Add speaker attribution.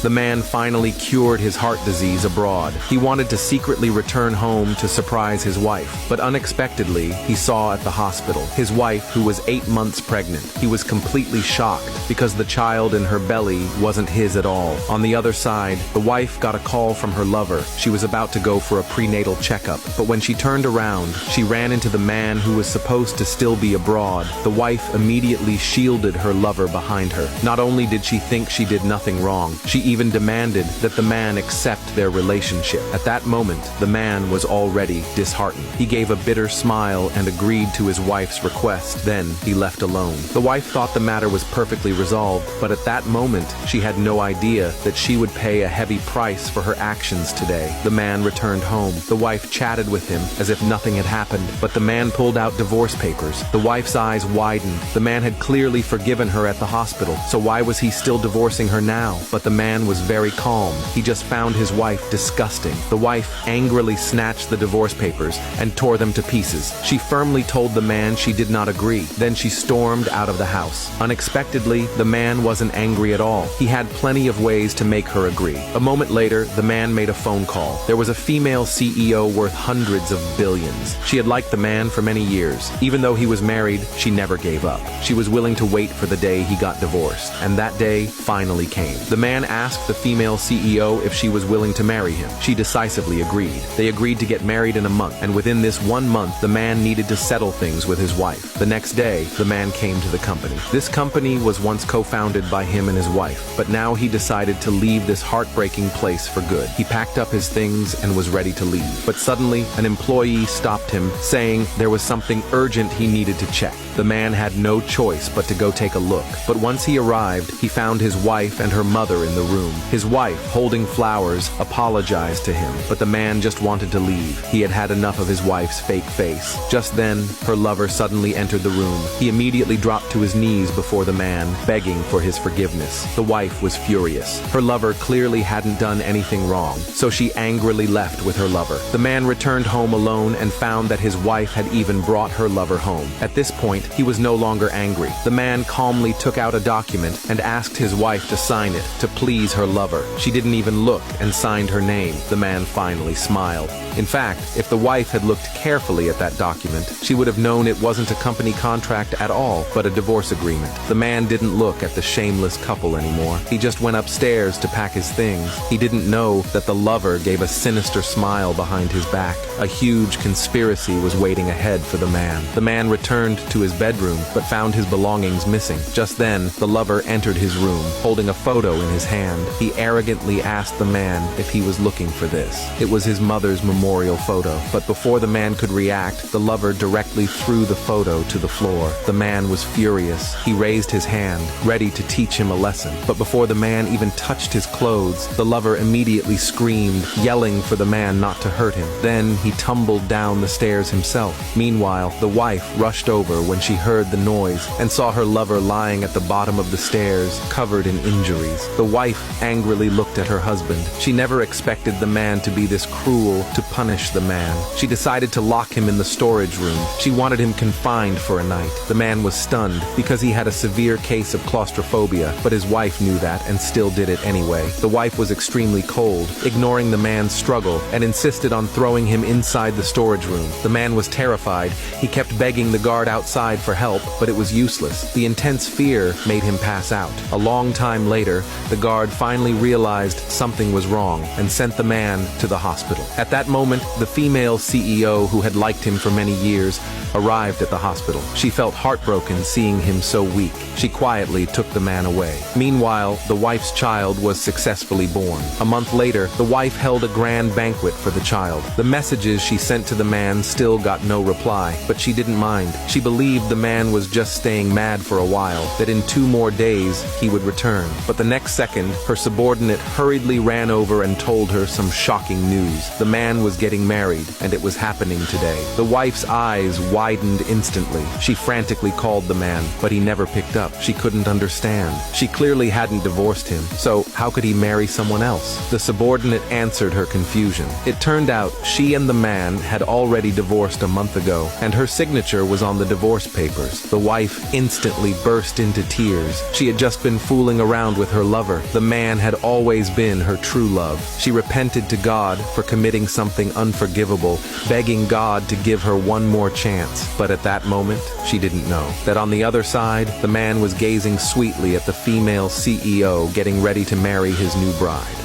Speaker 1: The man finally cured his heart disease abroad. He wanted to secretly return home to surprise his wife, but unexpectedly, he saw at the hospital his wife, who was 8 months pregnant. He was completely shocked because the child in her belly wasn't his at all. On the other side, the wife got a call from her lover. She was about to go for a prenatal checkup, but when she turned around, she ran into the man who was supposed to still be abroad. The wife immediately shielded her lover behind her. Not only did she think she did nothing wrong, she even demanded that the man accept their relationship. At that moment, the man was already disheartened. He gave a bitter smile and agreed to his wife's request. Then he left alone. The wife thought the matter was perfectly resolved, but at that moment, she had no idea that she would pay a heavy price for her actions today. The man returned home. The wife chatted with him as if nothing had happened, but the man pulled out divorce papers. The wife's eyes widened. The man had clearly forgiven her at the hospital, so why was he still divorcing her now? But the man was very calm. He just found his wife disgusting. The wife angrily snatched the divorce papers and tore them to pieces. She firmly told the man she did not agree. Then she stormed out of the house. Unexpectedly, the man wasn't angry at all. He had plenty of ways to make her agree. A moment later, the man made a phone call. There was a female CEO worth hundreds of billions. She had liked the man for many years. Even though he was married, she never gave up. She was willing to wait for the day he got divorced, and that day finally came. The man asked the female CEO if she was willing to marry him. She decisively agreed. They agreed to get married in a month, and within this 1 month, the man needed to settle things with his wife. The next day, the man came to the company. This company was once co-founded by him and his wife, but now he decided to leave this heartbreaking place for good. He packed up his things and was ready to leave. But suddenly, an employee stopped him, saying there was something urgent he needed to check. The man had no choice but to go take a look. But once he arrived, he found his wife and her mother in the room. His wife, holding flowers, apologized to him, but the man just wanted to leave. He had had enough of his wife's fake face. Just then, her lover suddenly entered the room. He immediately dropped to his knees before the man, begging for his forgiveness. The wife was furious. Her lover clearly hadn't done anything wrong, so she angrily left with her lover. The man returned home alone and found that his wife had even brought her lover home. At this point, he was no longer angry. The man calmly took out a document and asked his wife to sign it to please her lover. She didn't even look and signed her name. The man finally smiled. In fact, if the wife had looked carefully at that document, she would have known it wasn't a company contract at all, but a divorce agreement. The man didn't look at the shameless couple anymore. He just went upstairs to pack his things. He didn't know that the lover gave a sinister smile behind his back. A huge conspiracy was waiting ahead for the man. The man returned to his bedroom, but found his belongings missing. Just then, the lover entered his room, holding a photo in his hand. He arrogantly asked the man if he was looking for this. It was his mother's memorial photo, but before the man could react, the lover directly threw the photo to the floor. The man was furious. He raised his hand, ready to teach him a lesson. But before the man even touched his clothes, the lover immediately screamed, yelling for the man not to hurt him. Then he tumbled down the stairs himself. Meanwhile, the wife rushed over when she heard the noise and saw her lover lying at the bottom of the stairs, covered in injuries. The wife angrily looked at her husband. She never expected the man to be this cruel to punish the man. She decided to lock him in the storage room. She wanted him confined for a night. The man was stunned because he had a severe case of claustrophobia, but his wife knew that and still did it anyway. The wife was extremely cold, ignoring the man's struggle, and insisted on throwing him inside the storage room. The man was terrified. He kept begging the guard outside for help, but it was useless. The intense fear made him pass out. A long time later, the guard finally realized something was wrong and sent the man to the hospital. At that moment, the female CEO, who had liked him for many years, arrived at the hospital. She felt heartbroken seeing him so weak. She quietly took the man away. Meanwhile, the wife's child was successfully born. A month later, the wife held a grand banquet for the child. The messages she sent to the man still got no reply, but she didn't mind. She believed the man was just staying mad for a while, that in 2 more days he would return. But the next second, her subordinate hurriedly ran over and told her some shocking news. The man was getting married, and it was happening today. The wife's eyes widened instantly. She frantically called the man, but he never picked up. She couldn't understand. She clearly hadn't divorced him, so how could he marry someone else? The subordinate answered her confusion. It turned out she and the man had already divorced a month ago, and her signature was on the divorce papers. The wife instantly burst into tears. She had just been fooling around with her lover. The man had always been her true love. She repented to God for committing something unforgivable, begging God to give her one more chance. But at that moment, she didn't know that on the other side, the man was gazing sweetly at the female CEO getting ready to marry his new bride.